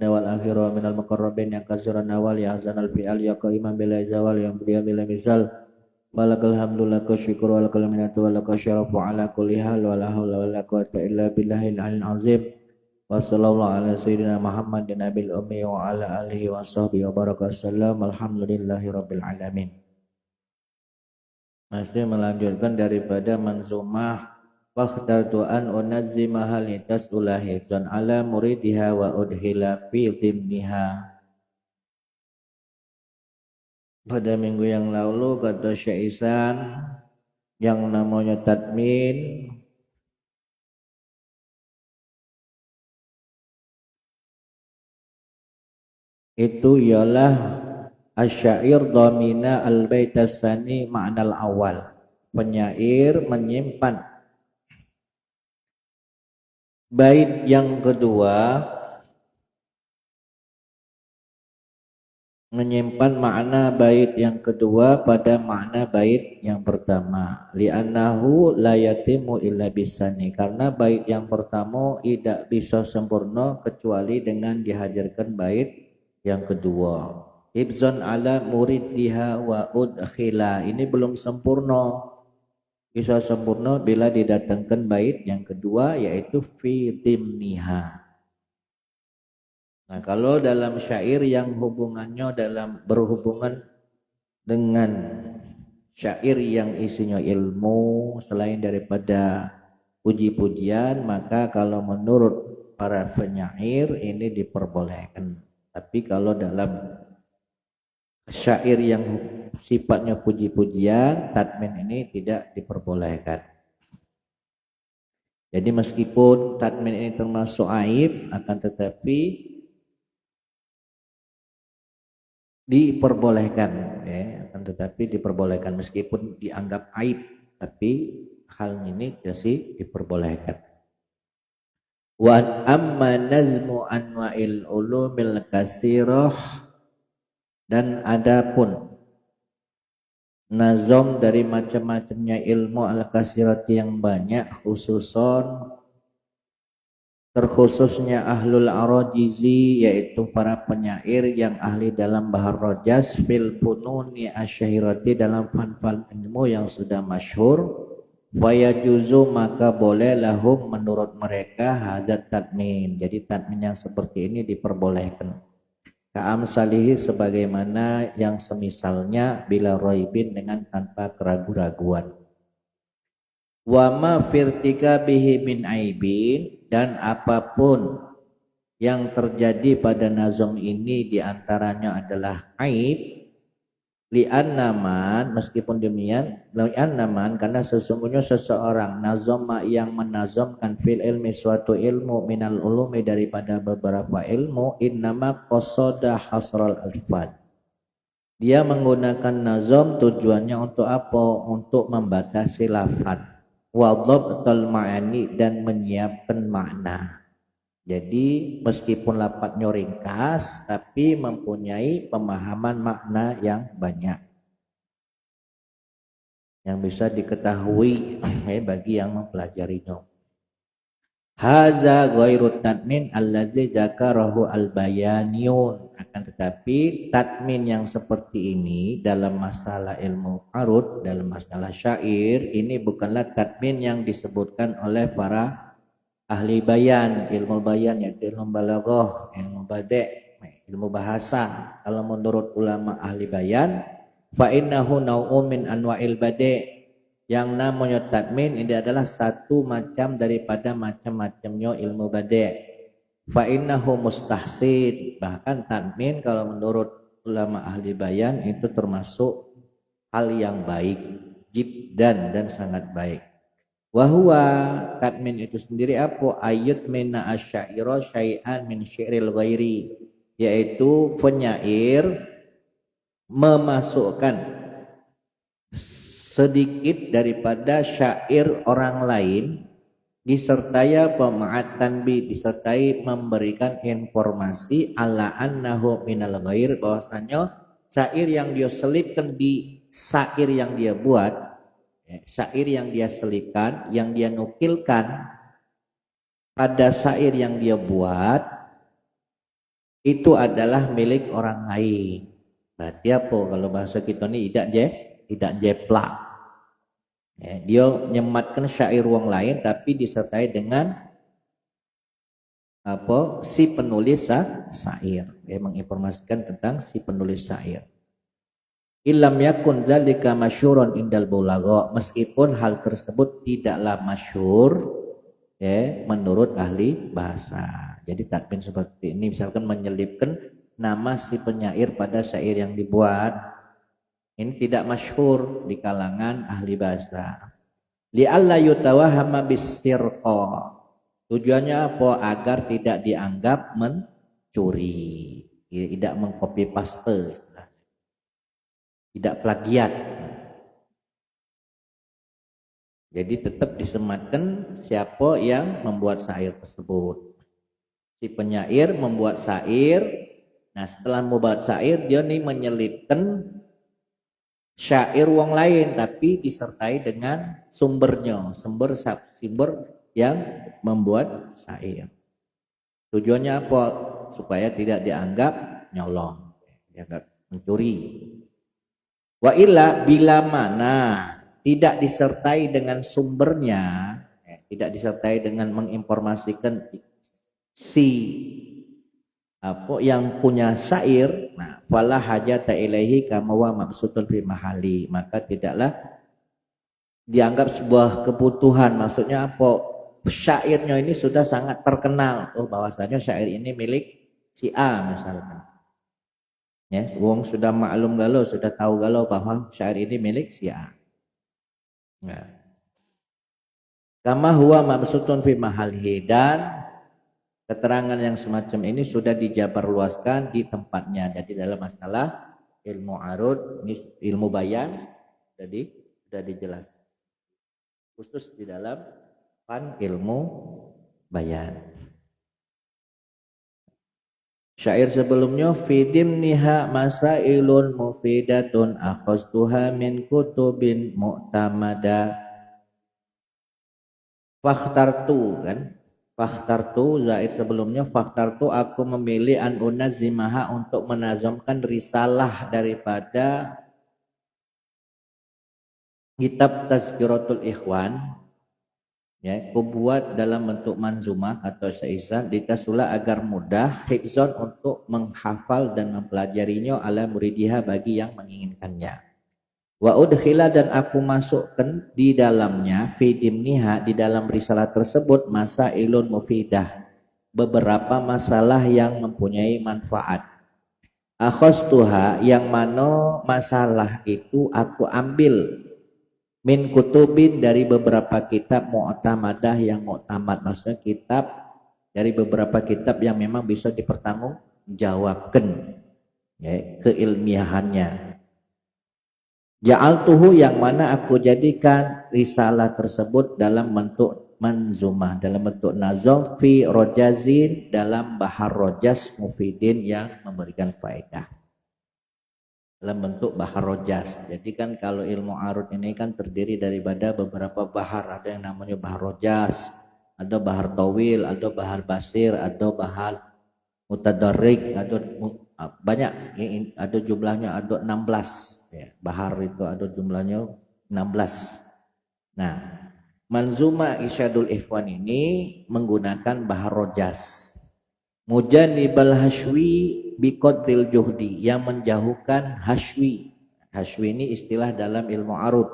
wal akhirah minal muqarrabin yang kasiran awal ya hazanal fi'al ya qaiman bila zawal yang belia bila misal walakal hamdu laka syukur walakal minatu walakal syarafu ala kulli hal wala hawla wala quwata illa billahil aliyil azim wa sallallahu ala sayyidina Muhammadin nabil ummi wa ala alihi wa sahbihi wa baraka sallam alhamdulillahi rabbil alamin. Masih melanjutkan daripada manzumah Fakhtartu an unazzimaha litas'ula hifzan ala muridiha wa udhila fi dhimniha. Pada minggu yang lalu kata Syekh Ihsan yang namanya tadmin itu ialah asyair domina al-baitasani ma'nal awal. Penyair menyimpan bait yang kedua menyimpan makna bait yang kedua pada makna bait yang pertama li'annahu la yatimu illa bisani karena bait yang pertama tidak bisa sempurna kecuali dengan dihadirkan bait yang kedua ibzon ala muridiha wa udkhila ini belum sempurna bisa sempurna bila didatangkan bait yang kedua yaitu fi dimniha. Nah, kalau dalam syair yang hubungannya berhubungan dengan syair yang isinya ilmu selain daripada puji-pujian, maka kalau menurut para penyair ini diperbolehkan. Tapi kalau dalam syair yang sifatnya puji-pujian, tadmin ini tidak diperbolehkan. Jadi meskipun tadmin ini termasuk aib, akan tetapi diperbolehkan, ya, akan tetapi diperbolehkan meskipun dianggap aib, tapi hal ini masih diperbolehkan. Wa amma nazmu anwa'il ulumil kasirah dan adapun nazom dari macam-macamnya ilmu al-kasirati yang banyak terkhususnya ahlul arajizi yaitu para penyair yang ahli dalam bahar rojas fil fununi asyahirati dalam fan-fan ilmu yang sudah masyhur wayajuzu maka boleh lahum menurut mereka hadat tadmin jadi tadmin yang seperti ini diperbolehkan ka'amsalihi sebagaimana yang semisalnya bila roibin dengan tanpa keraguan-raguan wa ma firtika bihi min aibin dan apapun yang terjadi pada nazom ini diantaranya adalah aib li'annaman meskipun demikian li'annaman karena sesungguhnya seseorang nazoma yang menazomkan fil ilmi suatu ilmu minal ulumi daripada beberapa ilmu innama qasada hasral alfad dia menggunakan nazom tujuannya untuk apa untuk membatasi lafaz wa dhabtal ma'ani dan menyiapkan makna jadi meskipun lafadznya ringkas tapi mempunyai pemahaman makna yang banyak yang bisa diketahui bagi yang mempelajarinya. Haza ghairu tadmin allazi dzakarahu al-bayaniyun akan tetapi tadmin yang seperti ini dalam masalah ilmu arud dalam masalah syair ini bukanlah tadmin yang disebutkan oleh para ahli bayan, ilmu bayan yaitu ilmu balaghah, ilmu badi', ilmu bahasa. Kalau menurut ulama ahli bayan, fa innahu nau'un min anwa'il badi'. Yang namanya tadmin ini adalah satu macam daripada macam-macamnya ilmu badi'. Fa innahu mustahsin. Bahkan tadmin kalau menurut ulama ahli bayan itu termasuk hal yang baik, jiddan dan sangat baik. Wahwa tadmin itu sendiri apa ayat mina asyaira syai'an min syi'ril ghairi yaitu penyair memasukkan sedikit daripada syair orang lain disertai pema'at tanbih disertai memberikan informasi ala annahu minal ghair bahwasanya syair yang dia selipkan di syair yang dia buat syair yang dia selipkan, yang dia nukilkan pada syair yang dia buat itu adalah milik orang lain. Berarti apa kalau bahasa kita ni tidak jeplak. Ya, dia nyematkan syair wong lain tapi disertai dengan apa si penulis syair. Dia menginformasikan tentang si penulis syair. Ilam yakun dzalika masyhuran indal bulagha, meskipun hal tersebut tidaklah masyhur ya menurut ahli bahasa. Jadi tatbin seperti ini misalkan menyelipkan nama si penyair pada syair yang dibuat, ini tidak masyhur di kalangan ahli bahasa. Li'alla yutawahama bisirqa, tujuannya apa? Agar tidak dianggap mencuri, tidak mengcopy paste, tidak plagiat. Jadi tetap disematkan siapa yang membuat syair tersebut. Si penyair membuat syair. Nah setelah membuat syair dia nih menyelipkan syair wong lain tapi disertai dengan sumbernya, sumber yang membuat syair. Tujuannya apa? Supaya tidak dianggap nyolong, dianggap mencuri. Wa illa bila mana tidak disertai dengan sumbernya, tidak disertai dengan menginformasikan si apa yang punya syair, nah fala hajata ilaihi kama wa mabsutun fi mahali, maka tidaklah dianggap sebuah kebutuhan. Maksudnya apa? Syairnya ini sudah sangat terkenal, bahwasanya syair ini milik si A misalkan. Ya, wong sudah maklum galau, sudah tahu galau bahwa syair ini milik si A. Nah. Kama huwa mabsutun fi mahalihi, dan keterangan yang semacam ini sudah dijabarluaskan di tempatnya. Jadi dalam masalah ilmu arud, ilmu bayan, jadi sudah dijelaskan. Khusus di dalam fan ilmu bayan. Syair sebelumnya fidim niha masailun mufidatun akhastuha min kutubin mu'tamada. Fakhtartu kan, fakhtartu zaid sebelumnya, fakhtartu aku memilih an unazimaha untuk menazamkan risalah daripada kitab Tazkiratul Ikhwan, ya, aku buat dalam bentuk manzumah atau syaisah ditasula agar mudah hifzon untuk menghafal dan mempelajarinya ala muridiha bagi yang menginginkannya. Wa udkhila, dan aku masukkan di dalamnya fi dimniha, di dalam risalah tersebut masailun mufidah, beberapa masalah yang mempunyai manfaat. Akhastuha, yang mana masalah itu aku ambil min kutubin, dari beberapa kitab mu'tamadah yang mu'tamad, maksudnya kitab dari beberapa kitab yang memang bisa dipertanggungjawabkan ya, keilmiahannya. Ja'altuhu, yang mana aku jadikan risalah tersebut dalam bentuk manzumah, dalam bentuk nazam fi rojazin, dalam bahar rojas mufidin yang memberikan faedah, dalam bentuk bahar rojas. Jadi kan kalau ilmu arud ini kan terdiri daripada beberapa bahar, ada yang namanya bahar rojas, ada bahar tawil, ada bahar basir, ada bahar mutadarrik, ada banyak, ada jumlahnya ada 16 ya, bahar itu ada jumlahnya 16. Nah, manzuma Irsyadul Ikhwan ini menggunakan bahar rojas. Mujanibal hashwi biqadril juhdi, yang menjauhkan hashwi. Hashwi ini istilah dalam ilmu arud.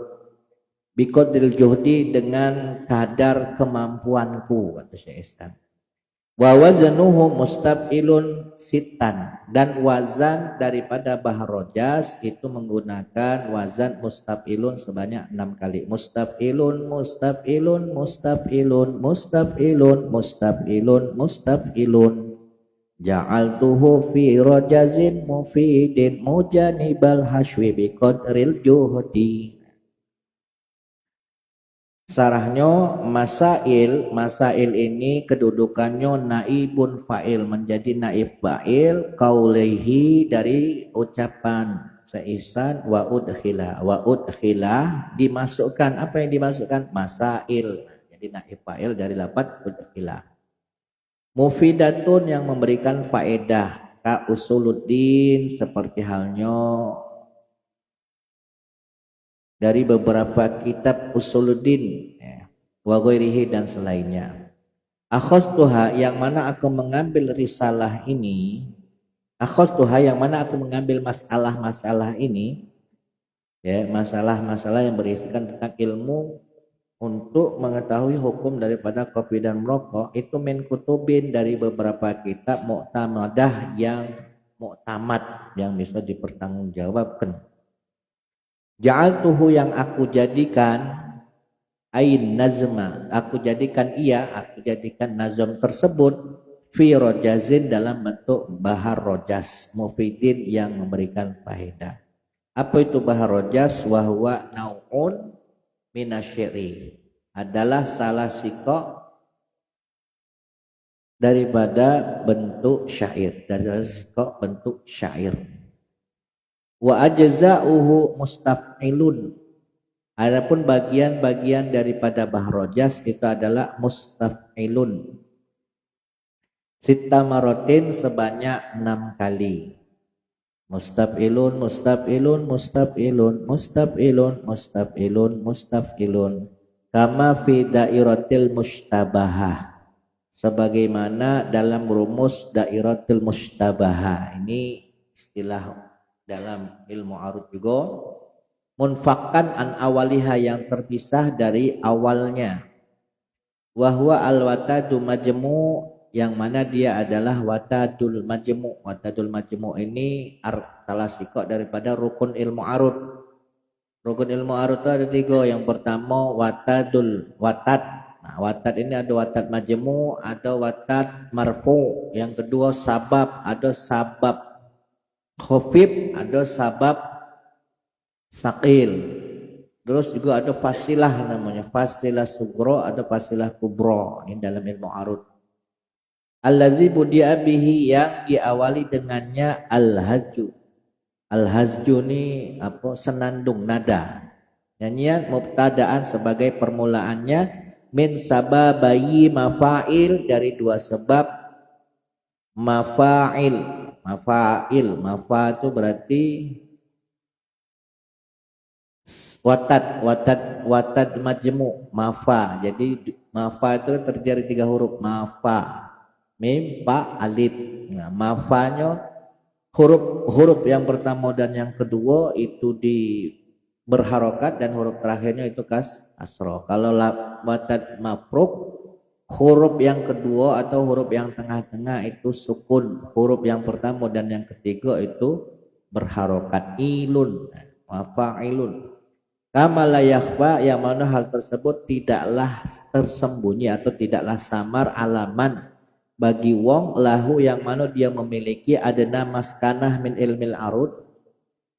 Biqadril juhdi, dengan kadar kemampuanku, kata Syekh Islam. Wa wazanuhu mustab'ilun sitan, dan wazan daripada bahar rojas itu menggunakan wazan mustab'ilun sebanyak 6 kali. Mustab'ilun, mustab'ilun, mustab'ilun, mustab'ilun, mustab'ilun, mustab'ilun. Ja'altuhu fi rajazin mufidin mujanibal hashwi biqadril juhdi. Sarahnya masail ini kedudukannya naibun fa'il, menjadi naib fa'il qaulihi, dari ucapan seisan wa udkhila dimasukkan. Apa yang dimasukkan? Masail. Jadi naib fa'il dari lafaz udkhila. Mufidatun, yang memberikan faedah. ka usuluddin seperti halnya dari beberapa kitab usuluddin wa ghairihi dan selainnya. Akhastuha yang mana aku mengambil risalah ini, akhastuha yang mana aku mengambil masalah-masalah ini, ya, masalah-masalah yang berisikan tentang ilmu untuk mengetahui hukum daripada kopi dan merokok itu min kutubin dari beberapa kitab mu'tamadah yang muktamad yang bisa dipertanggungjawabkan. Ja'altuhu yang aku jadikan ain nazma, aku jadikan nazam tersebut fi rojazin dalam bentuk bahar rojas mufidin yang memberikan faedah. Apa itu bahar rojas? Wahwa nau'un minasyiri, adalah salah sikok daripada bentuk syair, dari sikok bentuk syair. Wa ajza'uhu mustaf'ilun, adapun bagian-bagian daripada bahrojas itu adalah mustaf'ilun sita marotin sebanyak 6 kali. Mustaf'ilun, mustaf'ilun, mustaf'ilun, mustaf'ilun, mustaf'ilun, mustaf'ilun, kama fi dairatil mustabahah, sebagaimana dalam rumus dairatil mustabahah. Ini istilah dalam ilmu arud juga, munfakan an awaliha yang terpisah dari awalnya, wahwa al-watadu majmu, yang mana dia adalah watadul majmu. Watadul majmu ini salah sikok daripada rukun ilmu arud. Rukun ilmu arud itu ada 3. Yang pertama watad. Nah, watad ini ada watad majmu, ada watad marfu. Yang kedua sabab, ada sabab khafif, ada sabab sakil. Terus juga ada fasilah namanya, fasilah sugro, ada fasilah kubro. Ini dalam ilmu arud. Allazi budi'a bihi, yang diawali dengannya al-hajju. Al-hajju ini apa? Senandung nada. Nyanyian mubtadaan sebagai permulaannya, min sababayi mafa'il, dari 2 sebab mafa'il. Mafa itu berarti watad majmu, mafa. Jadi mafa itu terdiri 3 huruf, mafa, mim, pa, alif. Nah, mafanya huruf yang pertama dan yang kedua itu berharokat, dan huruf terakhirnya itu kasroh. Kalau watad mafruk, huruf yang kedua atau huruf yang tengah-tengah itu sukun, huruf yang pertama dan yang ketiga itu berharokat. Ilun, mafa'ilun. Kama la yakhfa, yang mana hal tersebut tidaklah tersembunyi atau tidaklah samar alaman bagi wong lahu, yang mana dia memiliki adana maskanah min ilmil arud,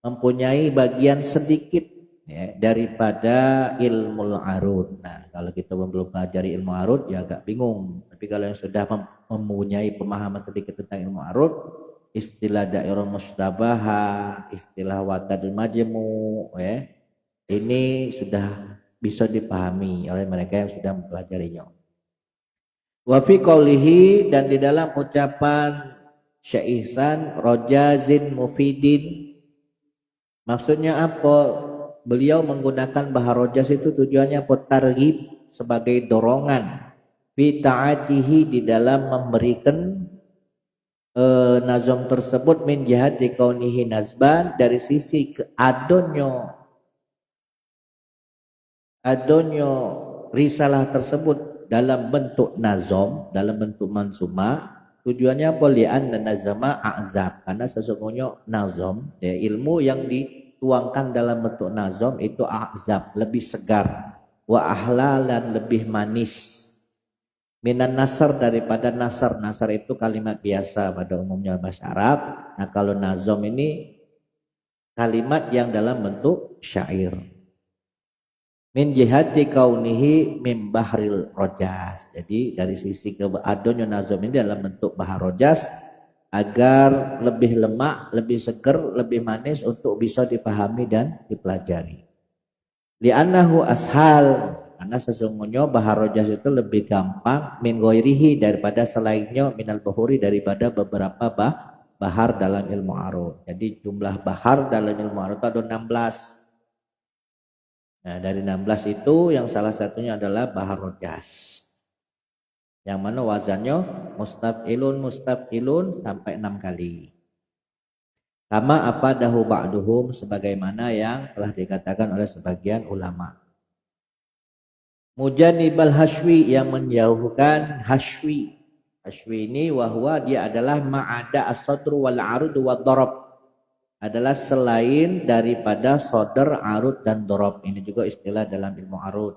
mempunyai bagian sedikit ya, daripada ilmu arud. Nah, kalau kita belum pelajari ilmu arud ya agak bingung. Tapi kalau yang sudah mempunyai pemahaman sedikit tentang ilmu arud, istilah dairah mustabahah, istilah watadul majmu, ya, ini sudah bisa dipahami oleh mereka yang sudah mempelajarinya. Wa fi qoulihi, dan di dalam ucapan Syekh Ihsan, rojazin mufidin, maksudnya apa? Beliau menggunakan bahar rojas itu tujuannya targhib, sebagai dorongan, fi ta'atihi, di dalam memberikan nazam tersebut, min jihati kaunihi nazban, dari sisi adonyo risalah tersebut dalam bentuk nazam, dalam bentuk mansuma. Tujuannya apa? Li'anna nazama a'zab, karena sesungguhnya nazam ya, ilmu yang dituangkan dalam bentuk nazam itu a'zab, lebih segar, wa ahlalan, lebih manis, minan nasar, daripada nasar. Nasar itu kalimat biasa pada umumnya bahasa Arab. Nah, kalau nazam ini kalimat yang dalam bentuk syair. Min jihati kaunihi min bahril rojas, jadi dari sisi keadanya nazam ini dalam bentuk bahar rojas, agar lebih lemak, lebih seger, lebih manis untuk bisa dipahami dan dipelajari. Li'annahu ashal, karena sesungguhnya bahar rojas itu lebih gampang, min ghairihi, daripada selainnya, minal buhuri, daripada beberapa bahar dalam ilmu arud. Jadi jumlah bahar dalam ilmu arud ada 16. Nah, dari 16 itu yang salah satunya adalah bahar rojas. Yang mana wazannya mustaf'ilun sampai 6 kali. Kama apa dahu ba'duhum sebagaimana yang telah dikatakan oleh sebagian ulama. Mujanibal hashwi yang menjauhkan hashwi. Hashwi ini wahwa dia adalah ma'ada as-sadru wal arud wal darab. Adalah selain daripada sodar, arud dan darab. Ini juga istilah dalam ilmu arud.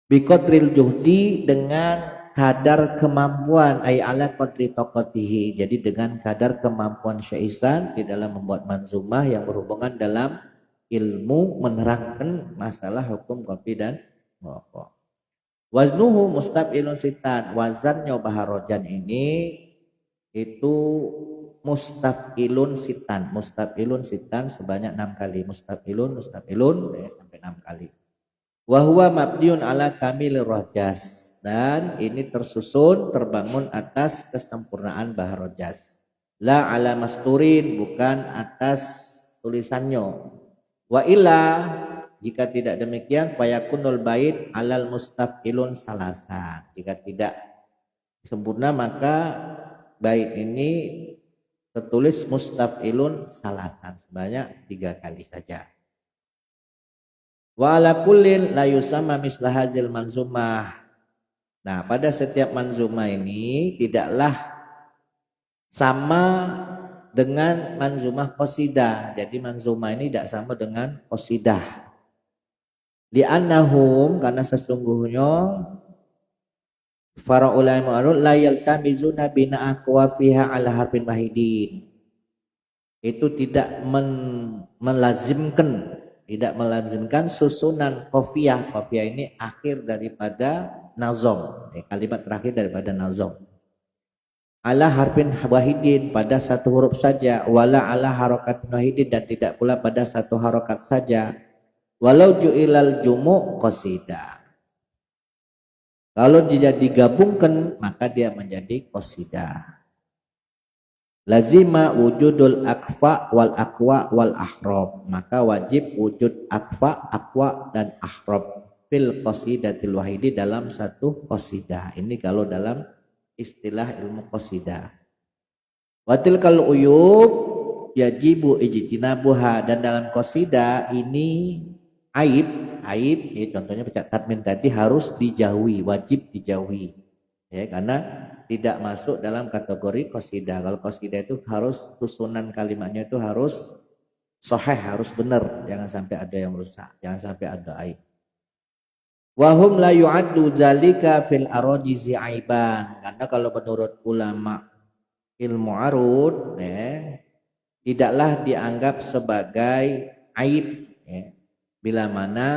Biqadril juhdi dengan kadar kemampuan ay ala qadri taqatihi. Jadi dengan kadar kemampuan syaisan di dalam membuat manzumah yang berhubungan dalam ilmu menerangkan masalah hukum kopi dan rokok. Waznuhu mustaf'ilun sitan. Wazannya baharojan ini itu mustaf'ilun sitan. Mustaf'ilun sitan sebanyak 6 kali. Mustaf'ilun sampai 6 kali. Wahwa mabniun ala kamil rojas. Dan ini tersusun terbangun atas kesempurnaan bahar rojas. La ala masturin, bukan atas tulisannya. Wa illa, jika tidak demikian fayakunul bait alal mustaf'ilun salasa. Jika tidak sempurna maka bait ini tertulis mustaf'ilun salasan sebanyak 3 kali saja. Wa ala kullin la yusamma misla hadzal manzumah. Nah, pada setiap manzumah ini tidaklah sama dengan manzumah qasidah. Jadi manzumah ini tidak sama dengan qasidah. Li'annahum, karena sesungguhnya para ulama arud la yaltamizuna bina aqwa fiha ala harfin wahidin. Itu tidak melazimkan susunan qafiyah. Qafiyah ini akhir daripada nazom, kalimat terakhir daripada nazom. Ala harfin wahidin, pada satu huruf saja. Wala ala harokatin wahidin, dan tidak pula pada satu harokat saja. Walau ju'ilal jumu' qasidah. Kalau dia digabungkan maka dia menjadi qasidah. Lazima wujudul akfa wal aqwa wal ahrob. Maka wajib wujud akfa, aqwa dan ahrob fil qasidatil wahidi, dalam satu qasidah. Ini kalau dalam istilah ilmu qasidah. Watil kalau uyub yajibu ijtinabuha, dan dalam qasidah ini aib ya, contohnya pecat tatmin tadi harus dijauhi, wajib dijauhi ya, karena tidak masuk dalam kategori qasidah. Kalau qasidah itu harus susunan kalimatnya itu harus sahih, harus benar, jangan sampai ada yang rusak, jangan sampai ada aib. Wahum la yu'addu zalika fil arojizi aiban, karena kalau menurut ulama ilmu arud tidaklah dianggap sebagai aib ya, bila mana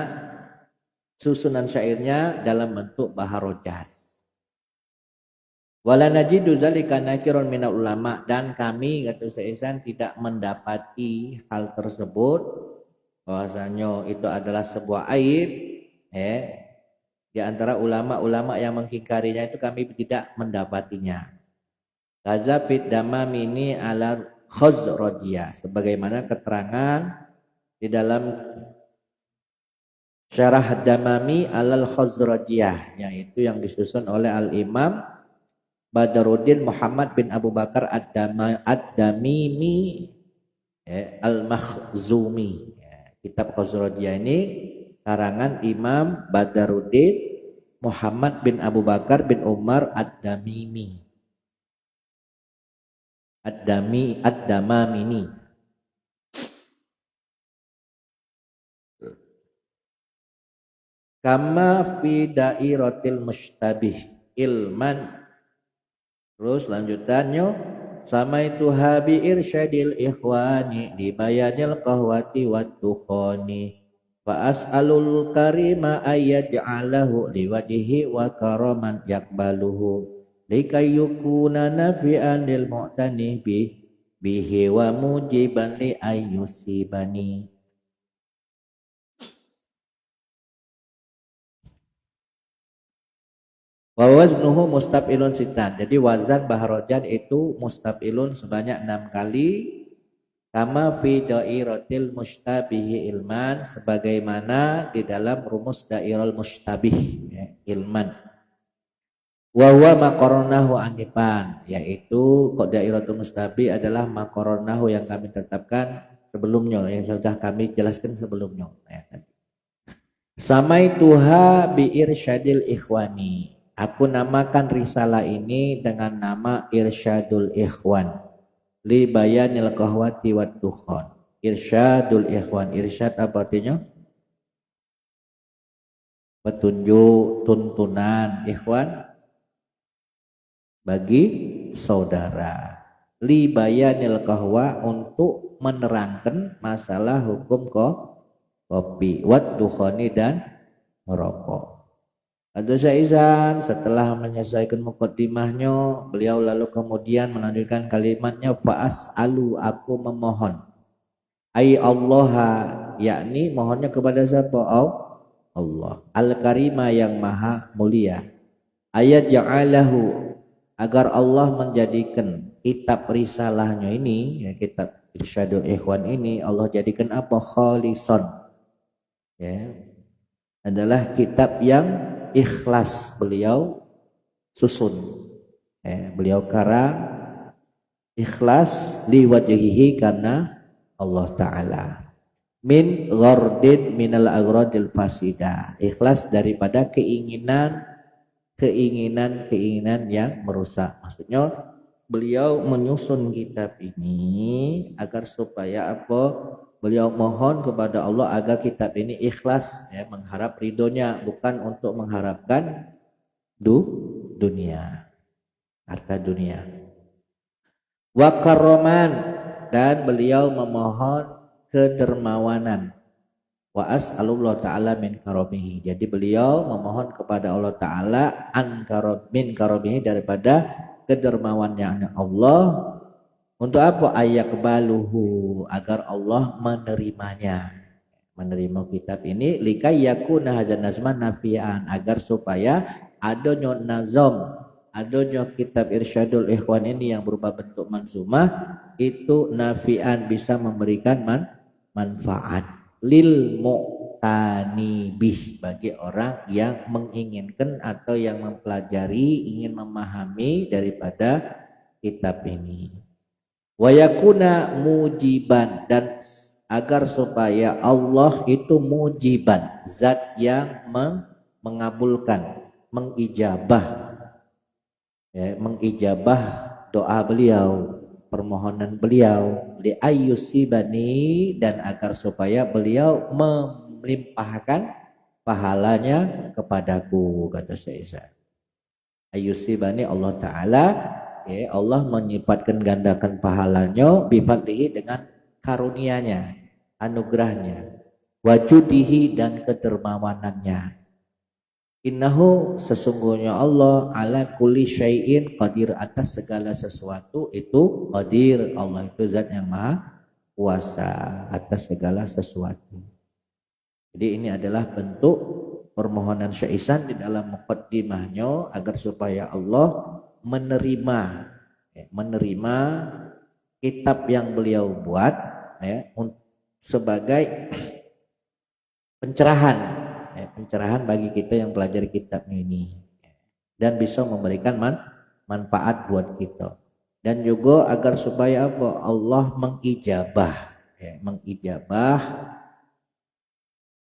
susunan syairnya dalam bentuk bahar rojas. Wala najidu zalika nakirun minal ulama, dan kami kata Syaisan tidak mendapati hal tersebut bahwasanya itu adalah sebuah aib di antara ulama-ulama yang mengingkarinya, itu kami tidak mendapatinya. Kaza fit damamini ala khazrajiyah, sebagaimana keterangan di dalam syarah Damami alal khazrajiyah, yaitu yang disusun oleh Al-Imam Badruddin Muhammad bin Abu Bakar Ad-Damimi Al-Makhzumi. Kitab Khazrajiyah ini karangan Imam Badruddin Muhammad bin Abu Bakar bin Umar Ad-Damimi. Ad-Damamini. Kama fi dairatil mustabih ilman. Terus lanjutannya, sama itu habi irsyadil ikhwani di bayanil qahwati wat tukhani fa as'alul karima ayyaj'alahu liwajhi wa karaman yakbaluhu likayukuna nafi'an lil mu'tani bihi wa mujiban li ayyusibani. Wa waznuhu mustaf'ilun sitan. Jadi wazan bahrojan itu mustaf'ilun sebanyak 6 kali. Kama fi dairatil mustabihi ilman, sebagaimana di dalam rumus dairul mustabih ya, ilman. Wa huwa maqarnahu anifan, yaitu kok dairatul mustabih adalah maqarnahu yang kami tetapkan sebelumnya, yang sudah kami jelaskan sebelumnya ya. Samaituha bi irsyadil ikhwani. Aku namakan risalah ini dengan nama Irsyadul Ikhwan li bayanil qahwati wad dukhan. Irsyadul Ikhwan. Irsyad apa artinya? Petunjuk, tuntunan. Ikhwan bagi saudara. Li bayanil qahwa, untuk menerangkan masalah hukum kopi, wad dukhani, dan merokok. Ada Syaizan setelah menyelesaikan mukaddimahnya, beliau lalu kemudian melanjutkan kalimatnya, fa'as'alu, aku memohon, ai Allah, yakni mohonnya kepada siapa? Allah al-karima, yang maha mulia, ayat ja'alahu, agar Allah menjadikan kitab risalahnya ini ya, kitab Irsyadul Ikhwan ini Allah jadikan apa? Khalison ya, adalah kitab yang ikhlas beliau susun ya, beliau karang ikhlas liwajhihi, karena Allah Ta'ala, min ghardin minal agradil fasidah, ikhlas daripada keinginan yang merusak. Maksudnya beliau menyusun kitab ini agar supaya apa? Beliau mohon kepada Allah agar kitab ini ikhlas ya, mengharap ridhonya, bukan untuk mengharapkan dunia, harta dunia. Wa karraman, dan beliau memohon kedermawanan. Wa as'alullah ta'ala min karamihi, jadi beliau memohon kepada Allah Ta'ala min karamihi, daripada kedermawannya Allah. Untuk apa? Ayakbaluhu, agar Allah menerimanya, menerima kitab ini. Likai yakuna hadzal nazman nafian, agar supaya adanya nazam, adanya kitab Irsyadul Ikhwan ini yang berupa bentuk mansumah itu nafian, bisa memberikan manfaat lil mu'tani bih, bagi orang yang menginginkan atau yang mempelajari, ingin memahami daripada kitab ini. Wa yakuna mujiban, dan agar supaya Allah itu mujiban, zat yang mengabulkan, mengijabah ya, mengijabah doa beliau, permohonan beliau, li ayyusibani, dan agar supaya beliau melimpahkan pahalanya kepadaku, kata Syekh. Ayyusibani, Allah Ta'ala ya, Allah menyifatkan gandakan pahalanya bifadlihi, dengan karunianya, anugerahnya, wajudihi, dan kedermawanannya. Innahu, sesungguhnya Allah, ala kulli syai'in qadir, atas segala sesuatu itu qadir. Allah itu zat yang maha kuasa atas segala sesuatu. Jadi ini adalah bentuk permohonan Syekh Ihsan di dalam muqaddimahnya agar supaya Allah menerima kitab yang beliau buat ya, sebagai pencerahan bagi kita yang pelajari kitab ini, dan bisa memberikan manfaat buat kita, dan juga agar supaya apa? Allah mengijabah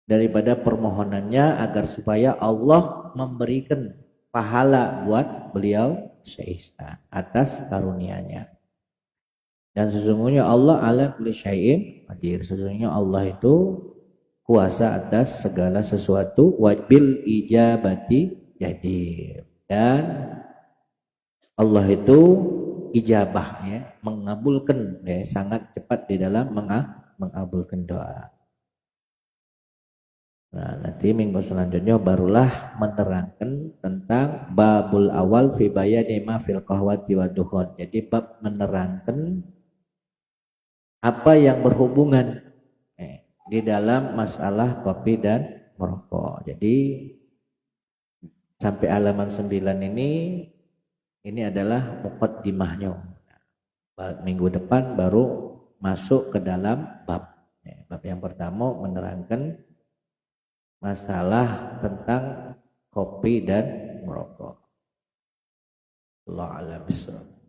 daripada permohonannya, agar supaya Allah memberikan pahala buat beliau Syekh Ihsan atas karunia-Nya. Dan sesungguhnya Allah ala kulli syai'in qadir, sesungguhnya Allah itu kuasa atas segala sesuatu, wabil ijabati jadir, dan Allah itu ijabah ya, mengabulkan ya, sangat cepat di dalam mengabulkan doa. Nah, nanti minggu selanjutnya barulah menerangkan tentang babul awal fi bayani ma fil qahwati wa dukhon. Jadi bab menerangkan apa yang berhubungan di dalam masalah kopi dan merokok. Jadi sampai halaman 9 ini adalah muqaddimahnya. Minggu depan baru masuk ke dalam bab. Bab yang pertama menerangkan masalah tentang kopi dan merokok. Allah a'lam bishawab.